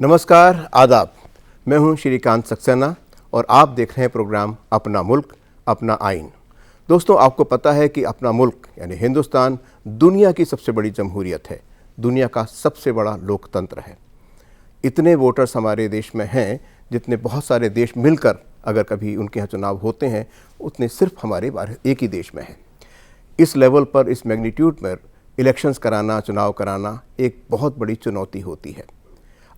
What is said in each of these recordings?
नमस्कार, आदाब। मैं हूं श्रीकांत सक्सेना और आप देख रहे हैं प्रोग्राम अपना मुल्क अपना आइन। दोस्तों, आपको पता है कि अपना मुल्क यानी हिंदुस्तान दुनिया की सबसे बड़ी जमहूरियत है, दुनिया का सबसे बड़ा लोकतंत्र है। इतने वोटर्स हमारे देश में हैं जितने बहुत सारे देश मिलकर अगर कभी उनके यहाँ चुनाव होते हैं उतने सिर्फ हमारे एक ही देश में हैं। इस लेवल पर, इस मैग्नीट्यूड पर इलेक्शंस कराना, चुनाव कराना एक बहुत बड़ी चुनौती होती है।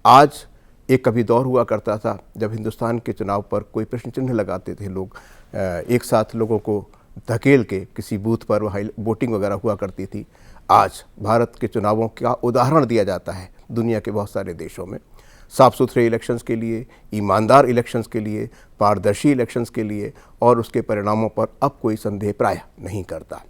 आज एक कभी दौर हुआ करता था जब हिंदुस्तान के चुनाव पर कोई प्रश्न चिन्ह लगाते थे लोग, एक साथ लोगों को धकेल के किसी बूथ पर वहाँ वोटिंग वगैरह हुआ करती थी। आज भारत के चुनावों का उदाहरण दिया जाता है दुनिया के बहुत सारे देशों में, साफ़ सुथरे इलेक्शंस के लिए, ईमानदार इलेक्शंस के लिए, पारदर्शी इलेक्शंस के लिए, और उसके परिणामों पर अब कोई संदेह प्रायः नहीं करता।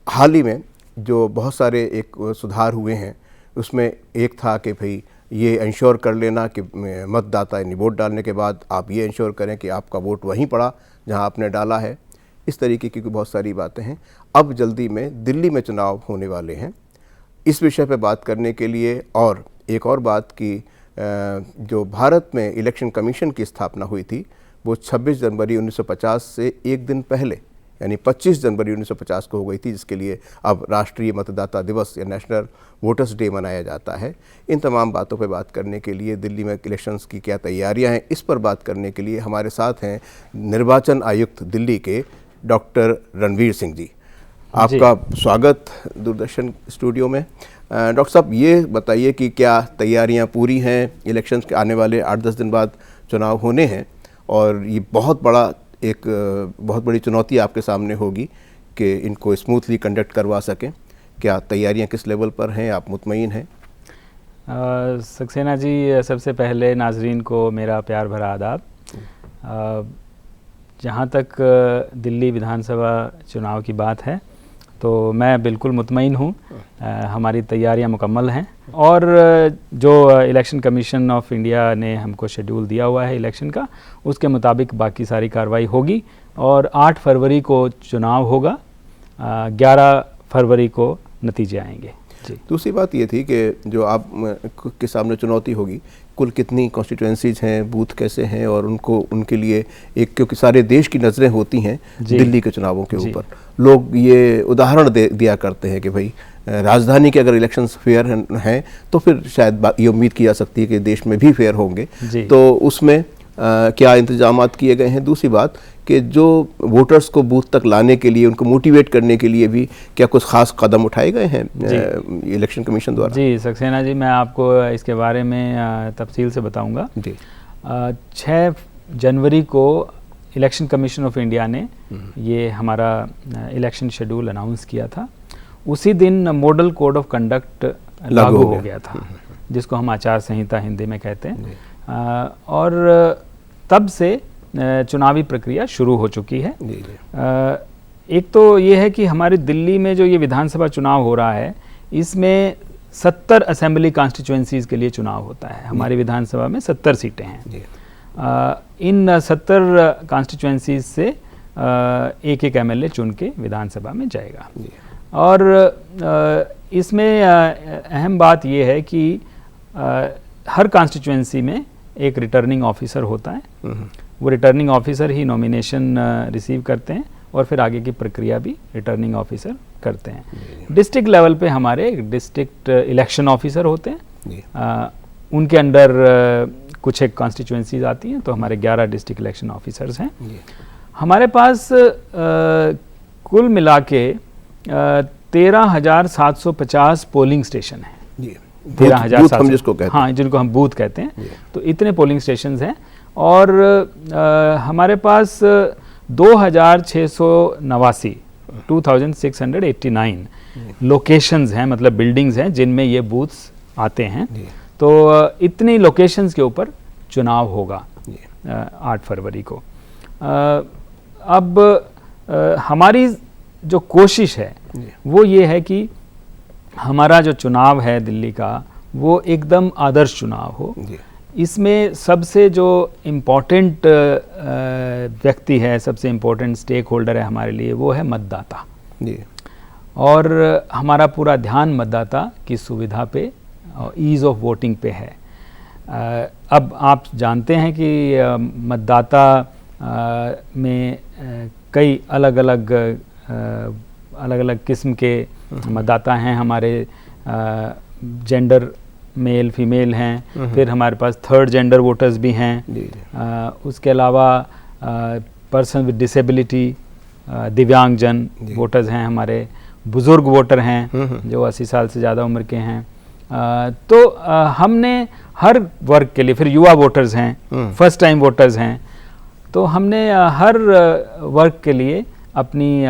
हाल ही में जो बहुत सारे एक सुधार हुए हैं उसमें एक था कि भाई ये इंश्योर कर लेना कि मतदाता यानी वोट डालने के बाद आप ये इंश्योर करें कि आपका वोट वहीं पड़ा जहां आपने डाला है। इस तरीके की बहुत सारी बातें हैं। अब जल्दी में दिल्ली में चुनाव होने वाले हैं। इस विषय पर बात करने के लिए और एक और बात की, जो भारत में इलेक्शन कमीशन की स्थापना हुई थी वो 26 जनवरी 1950 से एक दिन पहले यानी 25 जनवरी 1950 को हो गई थी, जिसके लिए अब राष्ट्रीय मतदाता दिवस या नेशनल वोटर्स डे मनाया जाता है। इन तमाम बातों पर बात करने के लिए, दिल्ली में इलेक्शंस की क्या तैयारियां हैं, इस पर बात करने के लिए हमारे साथ हैं निर्वाचन आयुक्त दिल्ली के डॉक्टर रणवीर सिंह जी। आपका स्वागत दूरदर्शन स्टूडियो में। डॉक्टर साहब, ये बताइए कि क्या तैयारियां पूरी हैं? इलेक्शंस के आने वाले 8-10 दिन बाद चुनाव होने हैं और ये बहुत बड़ी चुनौती आपके सामने होगी कि इनको स्मूथली कंडक्ट करवा सकें। क्या तैयारियां किस लेवल पर हैं? आप मुतमईन हैं? सक्सेना जी, सबसे पहले नाजरीन को मेरा प्यार भरा आदाब। जहाँ तक दिल्ली विधानसभा चुनाव की बात है तो मैं बिल्कुल मुतमईन हूँ। हमारी तैयारियां मुकम्मल हैं और जो इलेक्शन कमीशन ऑफ इंडिया ने हमको शेड्यूल दिया हुआ है इलेक्शन का, उसके मुताबिक बाकी सारी कार्रवाई होगी और 8 फरवरी को चुनाव होगा, 11 फरवरी को नतीजे आएंगे। जी। दूसरी बात ये थी कि जो आप के सामने चुनौती होगी, कुल कितनी कॉन्स्टिट्यूएंसीज हैं, बूथ कैसे हैं, और उनके लिए एक, क्योंकि सारे देश की नज़रें होती हैं दिल्ली के चुनावों के ऊपर। लोग ये उदाहरण दिया करते हैं कि भाई राजधानी के अगर इलेक्शंस फेयर हैं तो फिर शायद ये उम्मीद की जा सकती है कि देश में भी फेयर होंगे। तो उसमें क्या इंतजामात किए गए हैं? दूसरी बात कि जो वोटर्स को बूथ तक लाने के लिए, उनको मोटिवेट करने के लिए भी क्या कुछ खास कदम उठाए गए हैं इलेक्शन कमीशन द्वारा? जी सक्सेना जी, मैं आपको इसके बारे में तफसील से बताऊंगा। 6 जनवरी को इलेक्शन कमीशन ऑफ इंडिया ने ये हमारा इलेक्शन शेड्यूल अनाउंस किया था। उसी दिन मॉडल कोड ऑफ कंडक्ट लागू हो गया था, जिसको हम आचार संहिता हिंदी में कहते हैं। और तब से चुनावी प्रक्रिया शुरू हो चुकी है। एक तो ये है कि हमारी दिल्ली में जो ये विधानसभा चुनाव हो रहा है, इसमें 70 असेंबली कॉन्स्टिट्यूएंसीज के लिए चुनाव होता है। हमारी विधानसभा में 70 सीटें हैं। इन 70 कॉन्स्टिट्यूएंसीज से एक एमएलए चुन के विधानसभा में जाएगा। और इसमें अहम बात यह है कि हर कॉन्स्टिट्यूएंसी में एक रिटर्निंग ऑफिसर होता है। वो रिटर्निंग ऑफिसर ही नॉमिनेशन रिसीव करते हैं और फिर आगे की प्रक्रिया भी रिटर्निंग ऑफिसर करते हैं। डिस्ट्रिक्ट लेवल पे हमारे डिस्ट्रिक्ट इलेक्शन ऑफिसर होते हैं। उनके अंडर कुछ एक कॉन्स्टिट्यूएंसीज आती हैं, तो हमारे 11 डिस्ट्रिक्ट इलेक्शन ऑफिसर्स हैं। हमारे पास कुल मिला के 13,750 पोलिंग स्टेशन हैं। 13,700 हम जिसको कहते हैं। हाँ, जिनको हम बूथ कहते हैं। तो इतने पोलिंग स्टेशंस हैं और हमारे पास 2,689 2689 लोकेशंस हैं, मतलब बिल्डिंग्स हैं जिनमें ये बूथ्स आते हैं। तो इतनी लोकेशंस के ऊपर चुनाव होगा 8 फरवरी को। अब हमारी जो कोशिश है वो ये है कि हमारा जो चुनाव है दिल्ली का, वो एकदम आदर्श चुनाव हो। इसमें सबसे जो इम्पोर्टेंट व्यक्ति है, सबसे इम्पोर्टेंट स्टेक होल्डर है हमारे लिए, वो है मतदाता। और हमारा पूरा ध्यान मतदाता की सुविधा पे और ईज़ ऑफ वोटिंग पे है। अब आप जानते हैं कि मतदाता में कई अलग अलग किस्म के मतदाता हैं। हमारे जेंडर मेल फीमेल हैं, फिर हमारे पास थर्ड जेंडर वोटर्स भी हैं। उसके अलावा पर्सन विद डिसेबिलिटी, दिव्यांगजन वोटर्स हैं, हमारे बुज़ुर्ग वोटर हैं जो 80 साल से ज़्यादा उम्र के हैं। तो हमने हर वर्ग के लिए, फिर युवा वोटर्स हैं, फर्स्ट टाइम वोटर्स हैं, तो हमने हर वर्ग के लिए अपनी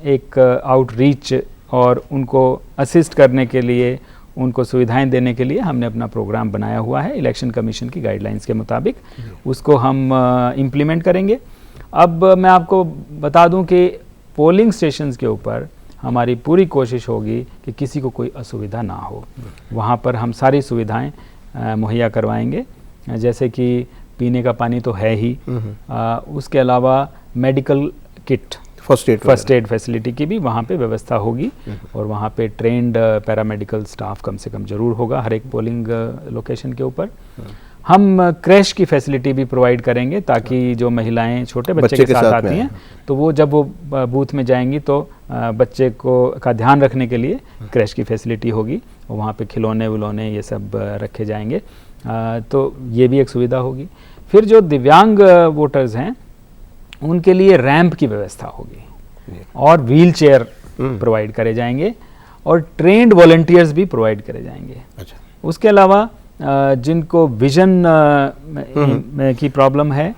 एक आउटरीच और उनको असिस्ट करने के लिए, उनको सुविधाएं देने के लिए हमने अपना प्रोग्राम बनाया हुआ है। इलेक्शन कमीशन की गाइडलाइंस के मुताबिक उसको हम इम्प्लीमेंट करेंगे। अब मैं आपको बता दूं कि पोलिंग स्टेशंस के ऊपर हमारी पूरी कोशिश होगी कि किसी को कोई असुविधा ना हो। वहाँ पर हम सारी सुविधाएं मुहैया करवाएंगे, जैसे कि पीने का पानी तो है ही, उसके अलावा medical kit, first aid facility की भी वहाँ पे व्यवस्था होगी, और वहाँ पे ट्रेंड पैरामेडिकल स्टाफ कम से कम जरूर होगा हर एक पोलिंग लोकेशन के ऊपर। हम क्रैश की फैसिलिटी भी प्रोवाइड करेंगे, ताकि जो महिलाएं छोटे बच्चे के साथ आती हैं तो वो जब वो बूथ में जाएंगी तो बच्चे का ध्यान रखने के लिए क्रैश की फैसिलिटी होगी, और वहाँ पे खिलौने विलौने ये सब रखे जाएंगे, तो ये भी एक सुविधा होगी। फिर जो दिव्यांग वोटर्स हैं उनके लिए रैंप की व्यवस्था होगी, और व्हील चेयर प्रोवाइड करे जाएंगे, और ट्रेंड वॉलंटियर्स भी प्रोवाइड करे जाएंगे। अच्छा। उसके अलावा जिनको विजन की प्रॉब्लम है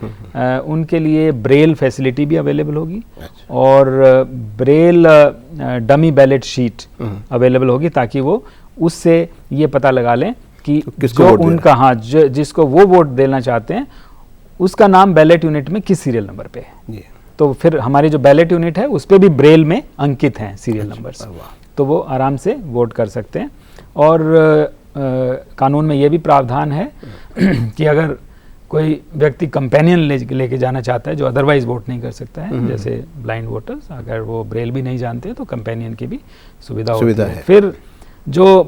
उनके लिए ब्रेल फैसिलिटी भी अवेलेबल होगी। अच्छा। और Braille dummy ballot sheet available होगी, ताकि वो उससे ये पता लगा लें कि जो उनका, हाँ, जिसको वो वोट देना चाहते हैं उसका नाम बैलेट यूनिट में किस सीरियल नंबर पे है। तो फिर हमारी जो बैलेट यूनिट है उस पे भी ब्रेल में अंकित हैं सीरियल नंबर्स, तो वो आराम से वोट कर सकते हैं। और कानून में ये भी प्रावधान है कि अगर कोई व्यक्ति कंपेनियन लेके जाना चाहता है जो अदरवाइज वोट नहीं कर सकता है, जैसे ब्लाइंड वोटर्स, अगर वो ब्रेल भी नहीं जानते तो कंपेनियन की भी सुविधा होती है। फिर जो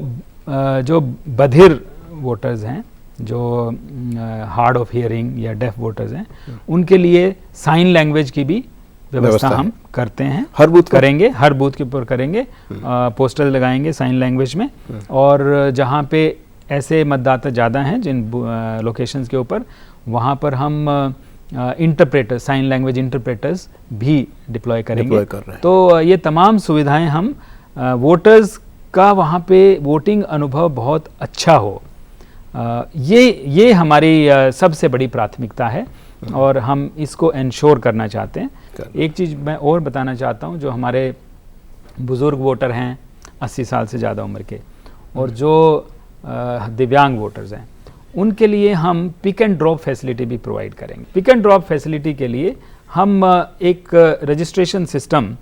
बधिर वोटर्स हैं, जो हार्ड ऑफ हियरिंग या डेफ वोटर्स हैं, उनके लिए साइन लैंग्वेज की भी व्यवस्था हम करते हैं, हर बूथ करेंगे, हर बूथ के ऊपर करेंगे, पोस्टर लगाएंगे साइन लैंग्वेज में। और जहाँ पे ऐसे मतदाता ज़्यादा हैं जिन लोकेशंस के ऊपर, वहाँ पर हम इंटरप्रेटर, साइन लैंग्वेज इंटरप्रेटर्स भी डिप्लॉय करेंगे। तो ये तमाम सुविधाएं हम वोटर्स का वहाँ पे वोटिंग अनुभव बहुत अच्छा हो, ये हमारी सबसे बड़ी प्राथमिकता है, और हम इसको इंश्योर करना चाहते हैं। एक चीज़ मैं और बताना चाहता हूँ, जो हमारे बुज़ुर्ग वोटर हैं 80 साल से ज़्यादा उम्र के, और जो दिव्यांग वोटर्स हैं, उनके लिए हम पिक एंड ड्रॉप फैसिलिटी भी प्रोवाइड करेंगे। पिक एंड ड्रॉप फैसिलिटी के लिए हम एक रजिस्ट्रेशन सिस्टम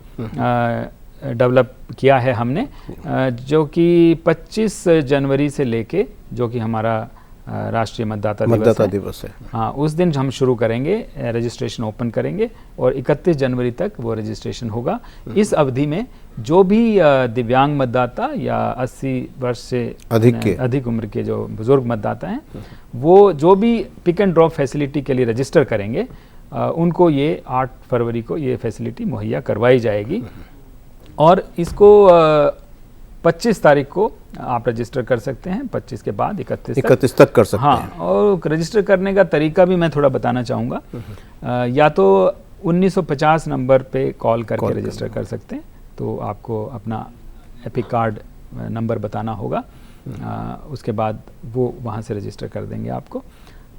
डेवलप किया है हमने, जो कि 25 जनवरी से लेके, जो कि हमारा राष्ट्रीय मतदाता दिवस है, हाँ, उस दिन हम शुरू करेंगे, रजिस्ट्रेशन ओपन करेंगे, और 31 जनवरी तक वो रजिस्ट्रेशन होगा। इस अवधि में जो भी दिव्यांग मतदाता या 80 वर्ष से अधिक उम्र के जो बुजुर्ग मतदाता हैं, वो जो भी पिक एंड ड्रॉप फैसिलिटी के लिए रजिस्टर करेंगे, उनको ये 8 फरवरी को ये फैसिलिटी मुहैया करवाई जाएगी। और इसको 25 तारीख को आप रजिस्टर कर सकते हैं, 25 के बाद 31 तक कर सकते हैं। हाँ, और रजिस्टर करने का तरीका भी मैं थोड़ा बताना चाहूँगा। या तो 1950 नंबर पे कॉल करके रजिस्टर कर सकते हैं, तो आपको अपना एपिक कार्ड नंबर बताना होगा, उसके बाद वो वहाँ से रजिस्टर कर देंगे आपको।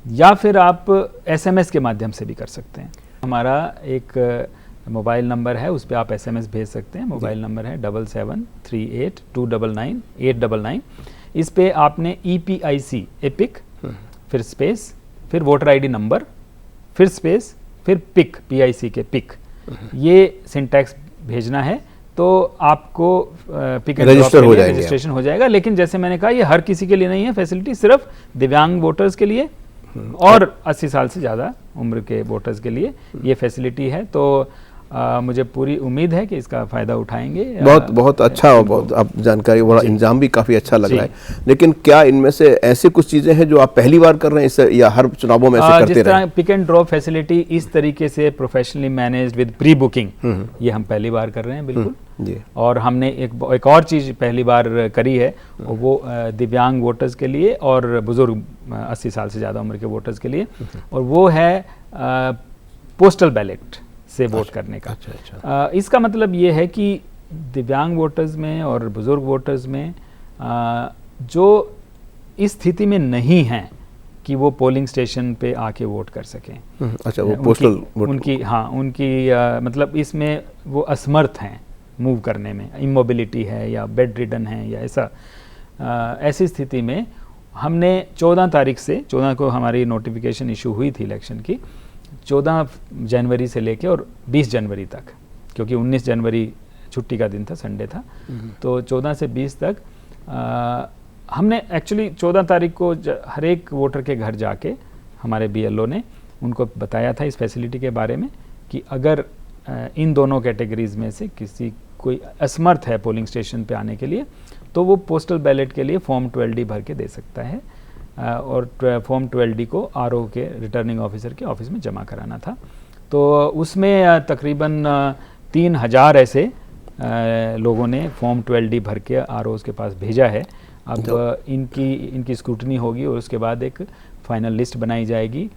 या फिर आप SMS के माध्यम से भी कर सकते हैं। हमारा एक मोबाइल नंबर है, उस पर आप SMS भेज सकते हैं। मोबाइल नंबर है 7738299899। इस पे आपने EPIC एपिक, फिर स्पेस, फिर वोटर ID नंबर, फिर स्पेस, फिर पिक, PIC के पिक, ये सिंटैक्स भेजना है, तो आपको पिक एंड ड्रॉप के लिए रजिस्ट्रेशन हो जाएगा। लेकिन जैसे मैंने कहा, ये हर किसी के लिए नहीं है फैसिलिटी, सिर्फ दिव्यांग वोटर्स के लिए और 80 साल से ज़्यादा उम्र के वोटर्स के लिए ये फैसिलिटी है। तो मुझे पूरी उम्मीद है कि इसका फ़ायदा उठाएंगे। बहुत अच्छा और बहुत आप जानकारी, बड़ा इंतजाम भी काफ़ी अच्छा लग रहा है। लेकिन क्या इनमें से ऐसी कुछ चीज़ें हैं जो आप पहली बार कर रहे हैं इससे, या हर चुनावों में ऐसे करते रहे? जिस तरह पिक एंड ड्रॉप फैसिलिटी इस तरीके से professionally managed with pre booking, ये हम पहली बार कर रहे हैं बिल्कुल जी। और हमने एक और चीज़ पहली बार करी है, वो दिव्यांग वोटर्स के लिए और बुज़ुर्ग 80 साल से ज़्यादा उम्र के वोटर्स के लिए, और वो है पोस्टल बैलेट से वोट करने का। अच्छा। इसका मतलब ये है कि दिव्यांग वोटर्स में और बुज़ुर्ग वोटर्स में जो इस स्थिति में नहीं हैं कि वो पोलिंग स्टेशन पे आके वोट कर सकें। अच्छा, वो पोस्टल उनकी मतलब इसमें वो असमर्थ हैं मूव करने में, इमोबिलिटी है या बेड रिडन है या ऐसी स्थिति में हमने 14 तारीख से, 14 को हमारी नोटिफिकेशन इशू हुई थी इलेक्शन की, 14 जनवरी से लेके और 20 जनवरी तक, क्योंकि 19 जनवरी छुट्टी का दिन था, संडे था, तो 14 से 20 तक हमने एक्चुअली 14 तारीख को हर एक वोटर के घर जाके हमारे BLO ने उनको बताया था इस फैसिलिटी के बारे में कि अगर इन दोनों कैटेगरीज में से कोई असमर्थ है पोलिंग स्टेशन पे आने के लिए, तो वो पोस्टल बैलेट के लिए फॉर्म 12D भर के दे सकता है, और फॉर्म 12D को RO के रिटर्निंग ऑफिसर के ऑफिस में जमा कराना था। तो उसमें तकरीबन 3000 ऐसे लोगों ने फॉर्म 12D भर के ROs के पास भेजा है। अब इनकी स्क्रूटनी होगी और उसके बाद एक फाइनल लिस्ट बनाई जाएगी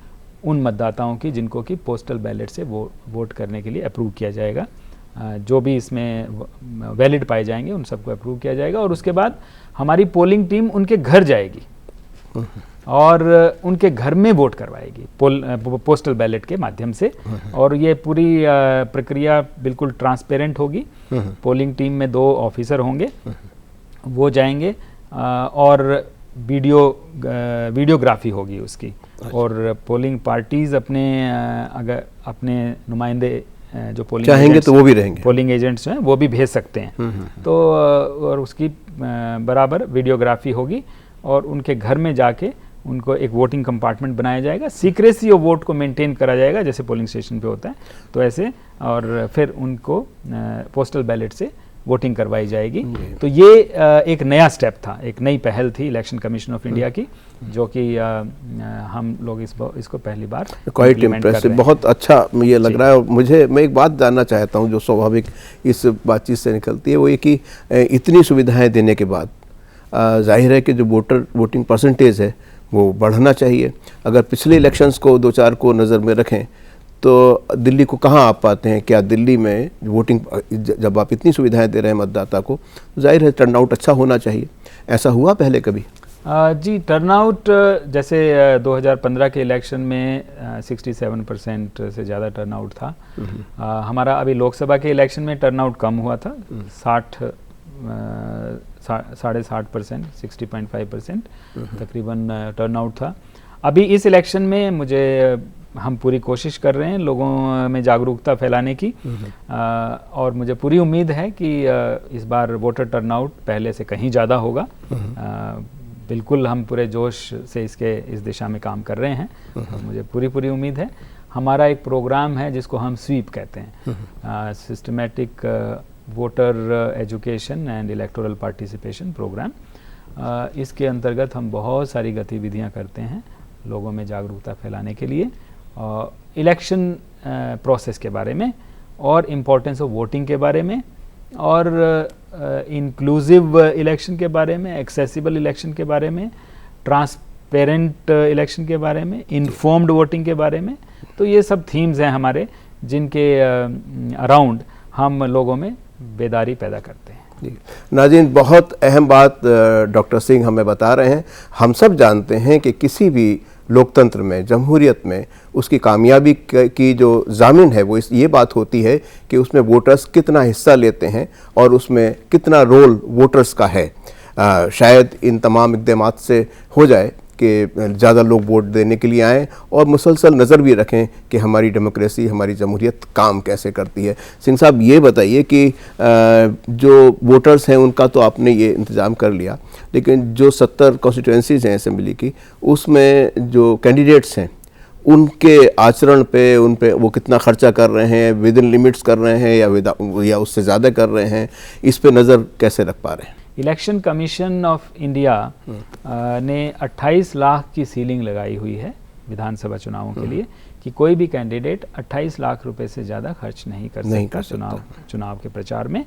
उन मतदाताओं की जिनको कि पोस्टल बैलेट से वोट करने के लिए अप्रूव किया जाएगा। जो भी इसमें वैलिड पाए जाएंगे उन सबको अप्रूव किया जाएगा, और उसके बाद हमारी पोलिंग टीम उनके घर जाएगी और उनके घर में वोट करवाएगी पोस्टल बैलेट के माध्यम से, और ये पूरी प्रक्रिया बिल्कुल ट्रांसपेरेंट होगी। पोलिंग टीम में 2 ऑफिसर होंगे, वो जाएंगे और वीडियोग्राफी होगी उसकी, और पोलिंग पार्टीज़ अगर अपने नुमाइंदे जो पोलिंग चाहेंगे तो वो भी रहेंगे, पोलिंग एजेंट्स हैं वो भी भेज सकते हैं। तो और उसकी बराबर वीडियोग्राफी होगी और उनके घर में जाके उनको एक वोटिंग कंपार्टमेंट बनाया जाएगा। सीक्रेसी ऑफ वोट को मेंटेन करा जाएगा जैसे पोलिंग स्टेशन पे होता है, तो ऐसे, और फिर उनको पोस्टल बैलेट से वोटिंग करवाई जाएगी। तो ये एक नया स्टेप था, एक नई पहल थी इलेक्शन कमीशन ऑफ इंडिया की, जो कि हम लोग इसको पहली बार क्वाइट इम्प्रेसिव, बहुत अच्छा ये लग रहा है। और मैं एक बात जानना चाहता हूँ जो स्वाभाविक इस बातचीत से निकलती है, वो ये कि इतनी सुविधाएं देने के बाद जाहिर है कि जो वोटिंग परसेंटेज है वो बढ़ना चाहिए। अगर पिछले इलेक्शंस को 2-4 को नज़र में रखें तो दिल्ली को कहाँ आप पाते हैं? क्या दिल्ली में वोटिंग, जब आप इतनी सुविधाएं दे रहे हैं मतदाता को, जाहिर है टर्नआउट अच्छा होना चाहिए। ऐसा हुआ पहले कभी? जी, टर्नआउट जैसे 2015 के इलेक्शन में 67% से ज़्यादा टर्नआउट था। हमारा अभी लोकसभा के इलेक्शन में टर्नआउट कम हुआ था, 60.5%, 60.5% तकरीबन टर्नआउट था। अभी इस इलेक्शन में हम पूरी कोशिश कर रहे हैं लोगों में जागरूकता फैलाने की, और मुझे पूरी उम्मीद है कि इस बार वोटर टर्नआउट पहले से कहीं ज़्यादा होगा। बिल्कुल हम पूरे जोश से इस दिशा में काम कर रहे हैं, मुझे पूरी उम्मीद है। हमारा एक प्रोग्राम है जिसको हम स्वीप कहते हैं, systematic voter education and electoral participation programme. इसके अंतर्गत हम बहुत सारी गतिविधियां करते हैं लोगों में जागरूकता फैलाने के लिए, इलेक्शन प्रोसेस के बारे में और इम्पोर्टेंस ऑफ वोटिंग के बारे में, और इंक्लूसिव इलेक्शन के बारे में, एक्सेसिबल इलेक्शन के बारे में, ट्रांसपेरेंट इलेक्शन के बारे में, इन्फॉर्म्ड वोटिंग के बारे में। तो ये सब थीम्स हैं हमारे, जिनके अराउंड हम लोगों में बेदारी पैदा करते हैं। नाज़रीन, बहुत अहम बात डॉक्टर सिंह हमें बता रहे हैं। हम सब जानते हैं कि किसी भी लोकतंत्र में, जमहूरियत में, उसकी कामयाबी की जो ज़ामिन है वो ये बात होती है कि उसमें वोटर्स कितना हिस्सा लेते हैं और उसमें कितना रोल वोटर्स का है। शायद इन तमाम इक़दामात से हो जाए कि ज़्यादा लोग वोट देने के लिए आएँ और मुसलसल नज़र भी रखें कि हमारी डेमोक्रेसी, हमारी जमहूरियत काम कैसे करती है। सिंह साहब, ये बताइए कि जो वोटर्स हैं उनका तो आपने ये इंतज़ाम कर लिया, लेकिन जो 70 कॉन्स्टिट्यूएंसीज़ हैं असेंबली की, उसमें जो कैंडिडेट्स हैं उनके आचरण पे, उन पे वो कितना खर्चा कर रहे हैं, विद इन लिमिट्स कर रहे हैं या उससे ज़्यादा कर रहे हैं, इस पे नज़र कैसे रख पा रहे हैं? इलेक्शन कमीशन ऑफ इंडिया ने 28 लाख की सीलिंग लगाई हुई है विधानसभा चुनावों के लिए कि कोई भी कैंडिडेट 28 लाख रुपए से ज़्यादा खर्च नहीं कर सकता चुनाव के प्रचार में।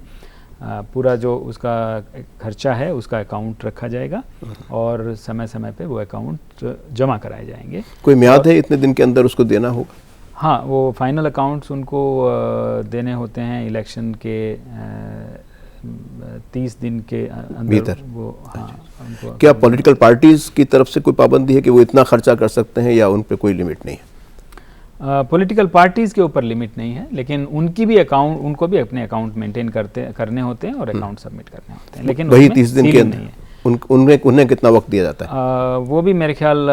पूरा जो उसका खर्चा है उसका अकाउंट रखा जाएगा और समय समय पे वो अकाउंट जमा कराए जाएंगे। कोई म्याद है इतने दिन के अंदर उसको देना होगा? हाँ, वो फाइनल अकाउंट्स उनको देने होते हैं इलेक्शन के 30 दिन के अंदर वो। हाँ, क्या पॉलिटिकल पार्टीज की तरफ से कोई पाबंदी है कि वो इतना खर्चा कर सकते हैं या उन पे कोई लिमिट नहीं है? पॉलिटिकल पार्टीज़ के ऊपर लिमिट नहीं है, लेकिन उनको भी अपने अकाउंट मेंटेन करने होते हैं और अकाउंट सबमिट करने होते हैं, लेकिन वही 30 दिन के अंदर उन्हें कितना वक्त दिया जाता है? वो भी मेरे ख्याल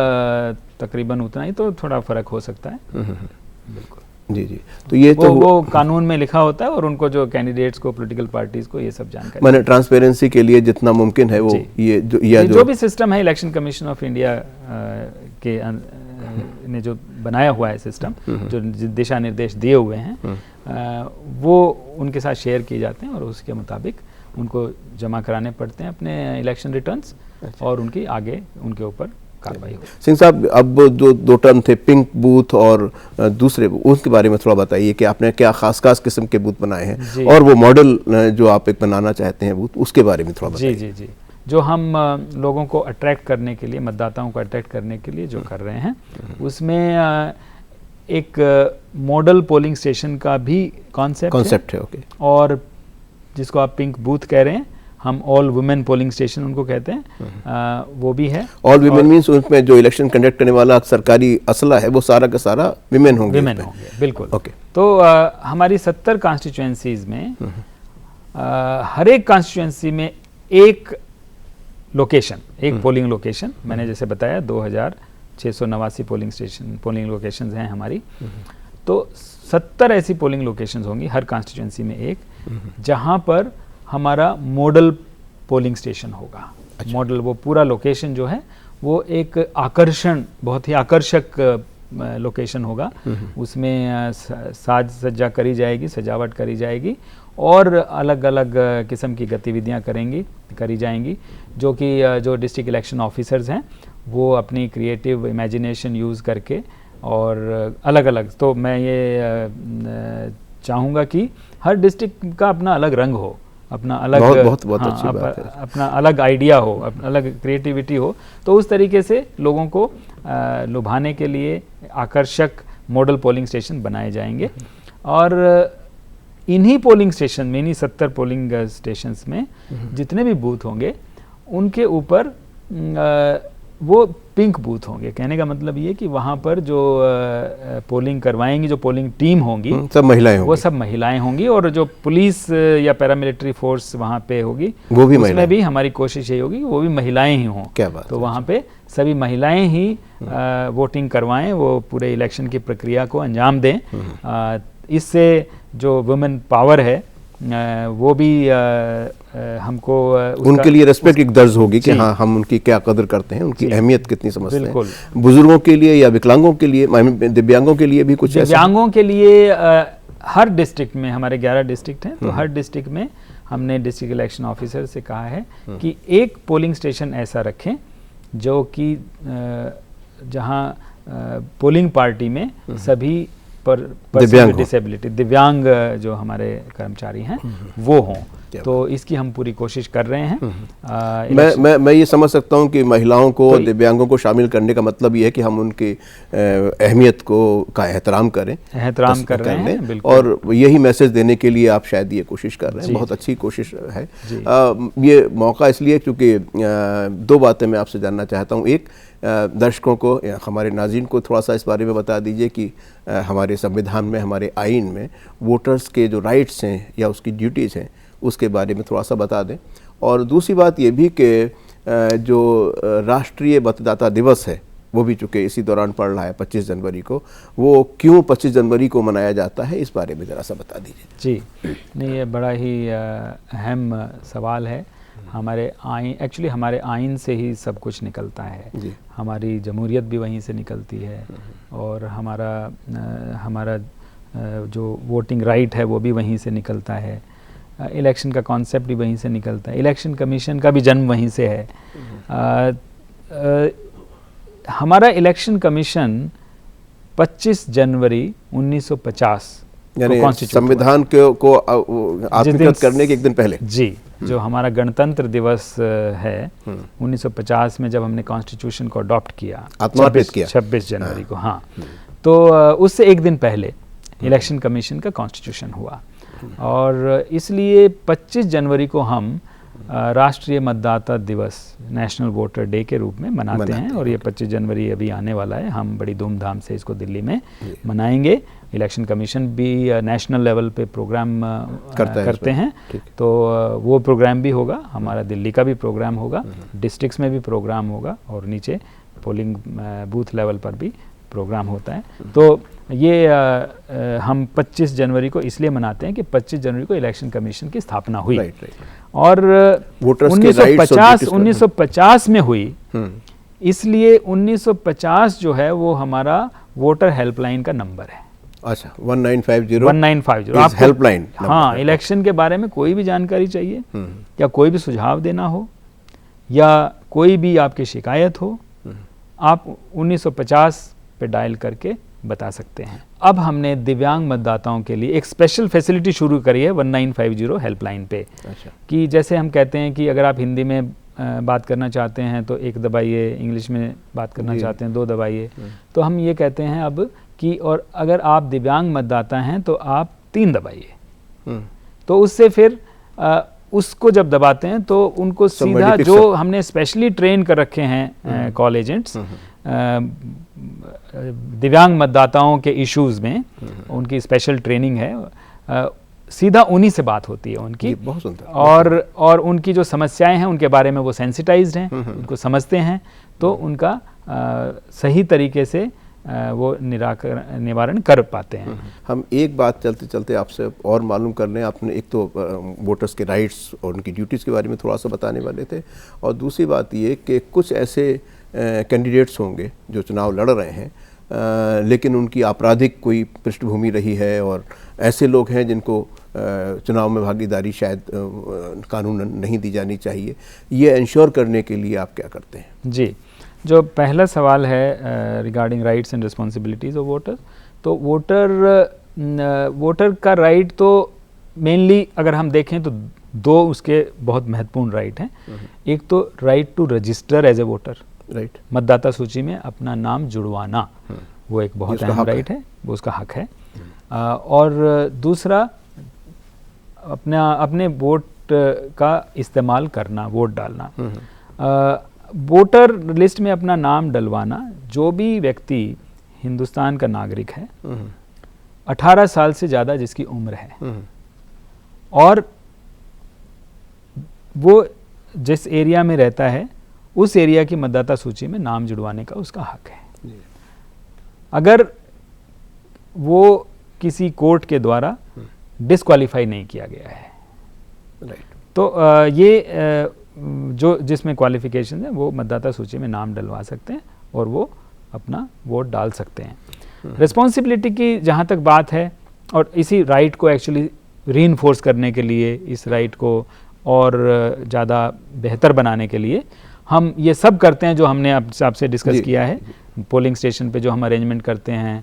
तकरीबन उतना ही, तो थोड़ा फ़र्क हो सकता है। बिल्कुल जी जी। तो ये वो कानून में लिखा होता है और उनको जो कैंडिडेट्स को, पॉलिटिकल पार्टीज़ को ये सब जानकारी, मैंने ट्रांसपेरेंसी के लिए जितना मुमकिन है वो ये जो भी सिस्टम है इलेक्शन कमीशन ऑफ इंडिया के ने जो बनाया हुआ है सिस्टम, जो दिशा निर्देश दिए हुए हैं वो उनके साथ शेयर किए जाते हैं और उसके मुताबिक उनको जमा कराने पड़ते हैं अपने इलेक्शन रिटर्न्स। और उनकी आगे उनके ऊपर कार्रवाई हो। सिंह साहब, अब जो दो टर्म थे, पिंक बूथ और दूसरे बूथ, उसके बारे में थोड़ा बताइए कि आपने क्या खास किस्म के बूथ बनाए हैं और वो मॉडल जो आप एक बनाना चाहते हैं बूथ, उसके बारे में थोड़ा बताइए। जी जी जी। जो हम लोगों को अट्रैक्ट करने के लिए, मतदाताओं को अट्रैक्ट करने के लिए जो कर रहे हैं, उसमें एक मॉडल पोलिंग स्टेशन का भी कॉन्सेप्ट है। ओके। और जिसको आप पिंक बूथ कह रहे हैं, हम ऑल वुमेन पोलिंग स्टेशन उनको कहते हैं, वो भी है। ऑल वुमेन मींस उसमें जो इलेक्शन कंडक्ट करने वाला सरकारी असला है वो सारा का सारा विमेन होंगे? बिल्कुल। ओके। तो हमारी 70 कॉन्स्टिट्यूएंसीज में हर एक कॉन्स्टिट्यूएंसी में एक लोकेशन, एक पोलिंग लोकेशन, मैंने जैसे बताया 2689 पोलिंग लोकेशंस हैं हमारी, तो 70 ऐसी पोलिंग लोकेशंस होंगी हर कॉन्स्टिट्यूएंसी में एक, जहां पर हमारा मॉडल पोलिंग स्टेशन होगा। मॉडल, वो पूरा लोकेशन जो है वो एक आकर्षण, बहुत ही आकर्षक लोकेशन होगा। उसमें साज सज्जा करी जाएगी, सजावट करी जाएगी और अलग अलग किस्म की गतिविधियां करी जाएंगी, जो कि जो डिस्ट्रिक्ट इलेक्शन ऑफिसर्स हैं वो अपनी क्रिएटिव इमेजिनेशन यूज़ करके और अलग अलग, तो मैं ये चाहूँगा कि हर डिस्ट्रिक्ट का अपना अलग रंग हो, अपना अलग बहुत अच्छी बात है, अपना अलग आइडिया हो, अलग क्रिएटिविटी हो। तो उस तरीके से लोगों को लुभाने के लिए आकर्षक मॉडल पोलिंग स्टेशन बनाए जाएंगे। और इन्हीं पोलिंग स्टेशन में, इन्हीं 70 पोलिंग स्टेशंस में जितने भी बूथ होंगे उनके ऊपर वो पिंक बूथ होंगे। कहने का मतलब ये कि वहाँ पर जो पोलिंग करवाएंगी, जो पोलिंग टीम होंगी, सब महिलाएं होंगी, वो सब महिलाएं होंगी। और जो पुलिस या पैरामिलिट्री फोर्स वहाँ पे होगी, वो भी उसमें भी हमारी कोशिश ये होगी वो भी महिलाएं ही हों। क्या बात। तो वहाँ पे सभी महिलाएं ही वोटिंग करवाएं, वो पूरे इलेक्शन की प्रक्रिया को अंजाम दें। इससे जो वुमेन पावर है वो भी हमको उनके लिए रेस्पेक्ट एक दर्ज होगी कि हाँ, हम उनकी क्या कदर करते हैं, उनकी अहमियत कितनी समझते हैं। बुजुर्गों के लिए या विकलांगों के लिए, दिव्यांगों के लिए भी कुछ? दिव्यांगों के लिए हर डिस्ट्रिक्ट में, हमारे 11 डिस्ट्रिक्ट हैं, तो हर डिस्ट्रिक्ट में हमने डिस्ट्रिक्ट इलेक्शन ऑफिसर से कहा है कि एक पोलिंग स्टेशन ऐसा रखें जो कि जहाँ पोलिंग पार्टी में सभी डिसेबिलिटी, दिव्यांग जो हमारे कर्मचारी हैं वो हों। तो इसकी हम पूरी कोशिश कर रहे हैं। मैं ये समझ सकता हूँ कि महिलाओं को, दिव्यांगों को शामिल करने का मतलब ये है कि हम उनकी अहमियत का एहतराम कर रहे हैं और यही मैसेज देने के लिए आप शायद ये कोशिश कर रहे हैं। बहुत अच्छी कोशिश है। ये मौका इसलिए क्योंकि 2 बातें मैं आपसे जानना चाहता हूँ। एक, दर्शकों को, हमारे नाज़रीन को थोड़ा सा इस बारे में बता दीजिए कि हमारे संविधान में, हमारे आइन में वोटर्स के जो राइट्स हैं या उसकी ड्यूटीज़ हैं उसके बारे में थोड़ा सा बता दें। और दूसरी बात ये भी कि जो राष्ट्रीय मतदाता दिवस है वो भी चूँकि इसी दौरान पड़ रहा है 25 जनवरी को, वो क्यों 25 जनवरी को मनाया जाता है, इस बारे में ज़रा सा बता दीजिए। जी नहीं, ये बड़ा ही अहम सवाल है। हमारे आइन, एक्चुअली हमारे आइन से ही सब कुछ निकलता है। हमारी जमहूरियत भी वहीं से निकलती है और हमारा जो वोटिंग राइट है वो भी वहीं से निकलता है। इलेक्शन का कॉन्सेप्ट भी वहीं से निकलता है। इलेक्शन कमीशन का भी जन्म वहीं से है। हमारा इलेक्शन कमीशन 25 जनवरी 1950 यानी संविधान को आत्मकृत करने के एक दिन पहले जी, जो हमारा गणतंत्र दिवस है 1950 में जब हमने कॉन्स्टिट्यूशन को अडॉप्ट किया, 26 जनवरी को, हाँ, तो उससे एक दिन पहले इलेक्शन कमीशन का कॉन्स्टिट्यूशन हुआ और इसलिए 25 जनवरी को हम राष्ट्रीय मतदाता दिवस, नेशनल वोटर डे के रूप में मनाते हैं और ये 25 जनवरी अभी आने वाला है। हम बड़ी धूमधाम से इसको दिल्ली में मनाएंगे। इलेक्शन कमीशन भी नेशनल लेवल पे प्रोग्राम करते हैं, तो वो प्रोग्राम भी होगा। हमारा दिल्ली का भी प्रोग्राम होगा, डिस्ट्रिक्ट्स में भी प्रोग्राम होगा और नीचे पोलिंग बूथ लेवल पर भी प्रोग्राम होता है। तो ये हम 25 जनवरी को इसलिए मनाते हैं कि 25 जनवरी को इलेक्शन कमीशन की स्थापना हुई और 1950 में हुई। इसलिए 1950 जो है वो हमारा वोटर हेल्पलाइन का नंबर है। अच्छा, 1950 आपको हेल्पलाइन। हाँ, इलेक्शन के बारे में कोई भी जानकारी चाहिए या कोई भी सुझाव देना हो या कोई भी आपकी शिकायत हो, आप 1950 पे डायल करके बता सकते हैं। अब हमने दिव्यांग मतदाताओं के लिए एक स्पेशल फैसिलिटी शुरू करी है 1950 हेल्पलाइन पे। अच्छा। कि जैसे हम कहते हैं कि अगर आप हिंदी में बात करना चाहते हैं तो 1 दबाइए, इंग्लिश में बात करना चाहते हैं 2 दबाइए, तो हम ये कहते हैं अब कि और अगर आप दिव्यांग मतदाता हैं तो आप 3 दबाइए। तो उससे फिर उसको जब दबाते हैं तो उनको सीधा जो हमने स्पेशली ट्रेन कर रखे हैं कॉल एजेंट्स दिव्यांग मतदाताओं के इश्यूज में, उनकी स्पेशल ट्रेनिंग है, सीधा उन्हीं से बात होती है उनकी। बहुत सुंदर। और उनकी जो समस्याएं हैं उनके बारे में वो सेंसिटाइज्ड हैं, उनको समझते हैं, तो उनका सही तरीके से वो निवारण कर पाते हैं। हम एक बात चलते चलते आपसे और मालूम कर लें। आपने एक तो वोटर्स के राइट्स और उनकी ड्यूटीज़ के बारे में थोड़ा सा बताने वाले थे, और दूसरी बात ये कि कुछ ऐसे कैंडिडेट्स होंगे जो चुनाव लड़ रहे हैं लेकिन उनकी आपराधिक कोई पृष्ठभूमि रही है और ऐसे लोग हैं जिनको चुनाव में भागीदारी शायद कानूनन नहीं दी जानी चाहिए। ये इंश्योर करने के लिए आप क्या करते हैं? जी, जो पहला सवाल है regarding rights and responsibilities of voters, तो वोटर का राइट तो मेनली अगर हम देखें तो 2 उसके बहुत महत्वपूर्ण राइट हैं। एक तो right to register as a voter, right, मतदाता सूची में अपना नाम जुड़वाना, वो एक बहुत अहम राइट है, वो उसका हक है। और दूसरा अपने वोट का इस्तेमाल करना, वोट डालना, वोटर लिस्ट में अपना नाम डलवाना। जो भी व्यक्ति हिंदुस्तान का नागरिक है, 18 साल से ज़्यादा जिसकी उम्र है और वो जिस एरिया में रहता है उस एरिया की मतदाता सूची में नाम जुड़वाने का उसका हक है। अगर वो किसी कोर्ट के द्वारा डिस्क्वालीफाई नहीं किया गया है, तो ये जो जिसमें क्वालिफिकेशन है वो मतदाता सूची में नाम डलवा सकते हैं और वो अपना वोट डाल सकते हैं। रिस्पॉन्सिबिलिटी की जहाँ तक बात है, और इसी राइट को एक्चुअली रीइंफोर्स करने के लिए, इस राइट को और ज़्यादा बेहतर बनाने के लिए हम ये सब करते हैं जो हमने आपसे डिस्कस किया है। पोलिंग स्टेशन पे जो हम अरेंजमेंट करते हैं,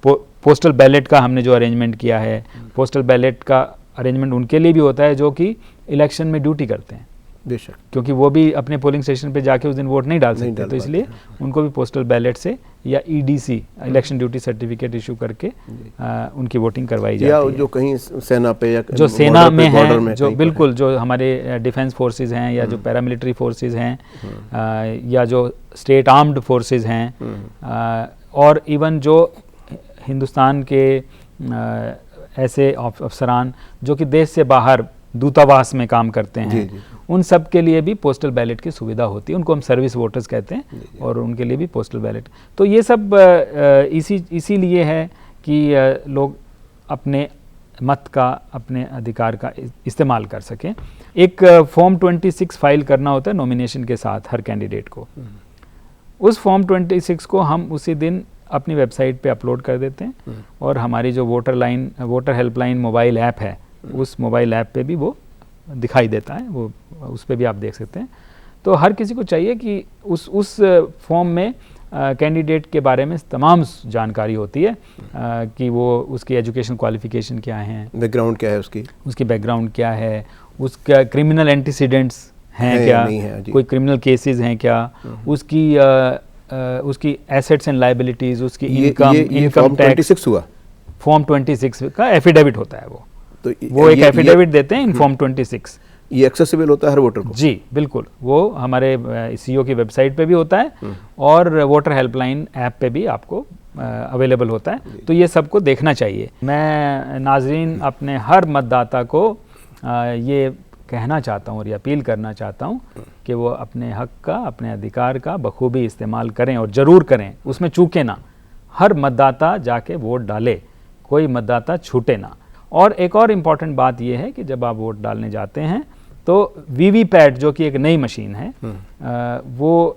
पोस्टल बैलेट का हमने जो अरेंजमेंट किया है, पोस्टल बैलेट का अरेंजमेंट उनके लिए भी होता है जो कि इलेक्शन में ड्यूटी करते हैं, बेशक, क्योंकि वो भी अपने पोलिंग स्टेशन पे जाके उस दिन वोट नहीं डाल सकते, तो इसलिए उनको भी पोस्टल बैलेट से या EDC election duty certificate issue करके उनकी वोटिंग करवाई जाती है। जो कहीं सेना पे या जो सेना में हैं, जो बिल्कुल जो हमारे डिफेंस फोर्सेस हैं या जो पैरामिलिट्री फोर्सेस हैं या जो स्टेट आर्म्ड फोर्सेस हैं, और इवन जो हिंदुस्तान के ऐसे अफसरान जो कि देश से बाहर दूतावास में काम करते हैं, उन सब के लिए भी पोस्टल बैलेट की सुविधा होती है। उनको हम सर्विस वोटर्स कहते हैं और उनके लिए भी पोस्टल बैलेट। तो ये सब इसीलिए है कि लोग अपने मत का, अपने अधिकार का इस्तेमाल कर सकें। एक फॉर्म 26 फाइल करना होता है नॉमिनेशन के साथ हर कैंडिडेट को। उस फॉर्म 26 को हम उसी दिन अपनी वेबसाइट पे अपलोड कर देते हैं और हमारी जो वोटर हेल्पलाइन मोबाइल ऐप है, उस मोबाइल ऐप पे भी वो दिखाई देता है, वो उस पे भी आप देख सकते हैं। तो हर किसी को चाहिए कि उस फॉर्म में कैंडिडेट के बारे में तमाम जानकारी होती है कि वो उसकी एजुकेशन क्वालिफिकेशन क्या हैं, बैकग्राउंड क्या है, उसकी बैकग्राउंड क्या है, उसका क्रिमिनल एंटीसीडेंट्स हैं क्या, कोई क्रिमिनल केसेस हैं क्या, उसकी एसेट्स एंड लायबिलिटीज, उसकी इनकम टैक्स। हुआ फॉर्म 26 का एफिडेविट होता है वो एक एफिडेविट देते हैं इन फॉर्म 26। ये एक्सेसिबल होता है हर वोटर को? जी बिल्कुल, वो हमारे सीईओ की वेबसाइट पे भी होता है और वोटर हेल्पलाइन ऐप पे भी आपको अवेलेबल होता है। तो ये सबको देखना चाहिए। मैं नाजरीन अपने हर मतदाता को ये कहना चाहता हूँ और ये अपील करना चाहता हूँ कि वो अपने हक का, अपने अधिकार का बखूबी इस्तेमाल करें और ज़रूर करें, उसमें चूकें ना। हर मतदाता जाके वोट डाले, कोई मतदाता छूटे ना। और एक और इम्पॉर्टेंट बात यह है कि जब आप वोट डालने जाते हैं तो वीवीपैट, जो कि एक नई मशीन है, वो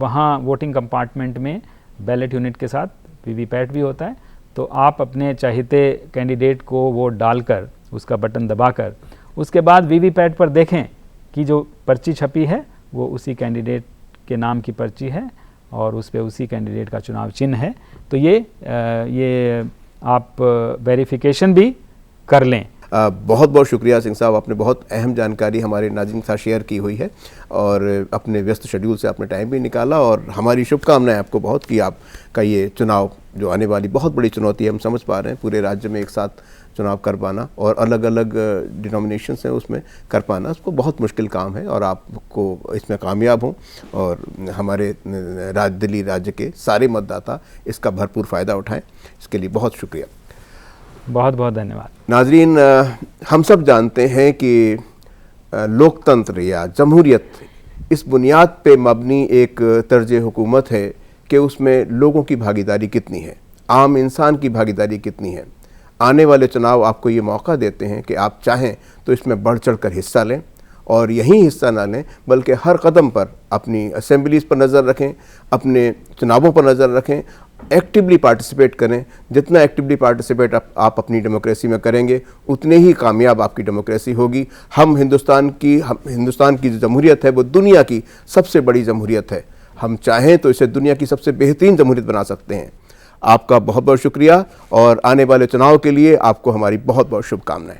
वहाँ वोटिंग कंपार्टमेंट में बैलेट यूनिट के साथ वीवीपैट भी होता है। तो आप अपने चाहते कैंडिडेट को वोट डालकर उसका बटन दबाकर उसके बाद वीवीपैट पर देखें कि जो पर्ची छपी है वो उसी कैंडिडेट के नाम की पर्ची है और उस पर उसी कैंडिडेट का चुनाव चिन्ह है। तो ये आप वेरिफिकेशन भी कर लें। बहुत बहुत शुक्रिया सिंह साहब, आपने बहुत अहम जानकारी हमारे नाज़रीन के साथ शेयर की हुई है और अपने व्यस्त शेड्यूल से आपने टाइम भी निकाला और हमारी शुभकामनाएं आपको बहुत कि आपका ये चुनाव जो आने वाली बहुत बड़ी चुनौती है, हम समझ पा रहे हैं, पूरे राज्य में एक साथ चुनाव कर पाना और अलग अलग डिनोमिनेशंस हैं उसमें कर पाना, उसको बहुत मुश्किल काम है और आपको इसमें कामयाब हों और हमारे दिल्ली राज्य के सारे मतदाता इसका भरपूर फ़ायदा उठाएँ। इसके लिए बहुत शुक्रिया। बहुत बहुत धन्यवाद। नाजरीन, हम सब जानते हैं कि लोकतंत्र या जमहूरियत इस बुनियाद पे मबनी एक तर्ज हुकूमत है कि उसमें लोगों की भागीदारी कितनी है, आम इंसान की भागीदारी कितनी है। आने वाले चुनाव आपको ये मौका देते हैं कि आप चाहें तो इसमें बढ़ चढ़ कर हिस्सा लें और यहीं हिस्सा ना लें बल्कि हर कदम पर अपनी असेंबलीज़ पर नज़र रखें, अपने चुनावों पर नज़र रखें, एक्टिवली पार्टिसिपेट करें। जितना एक्टिवली पार्टिसिपेट आप अपनी डेमोक्रेसी में करेंगे उतने ही कामयाब आपकी डेमोक्रेसी होगी। हिंदुस्तान की जो जमहूरियत है वो दुनिया की सबसे बड़ी जमहूरियत है। हम चाहें तो इसे दुनिया की सबसे बेहतरीन जमहूरियत बना सकते हैं। आपका बहुत बहुत शुक्रिया और आने वाले चुनाव के लिए आपको हमारी बहुत बहुत शुभकामनाएं।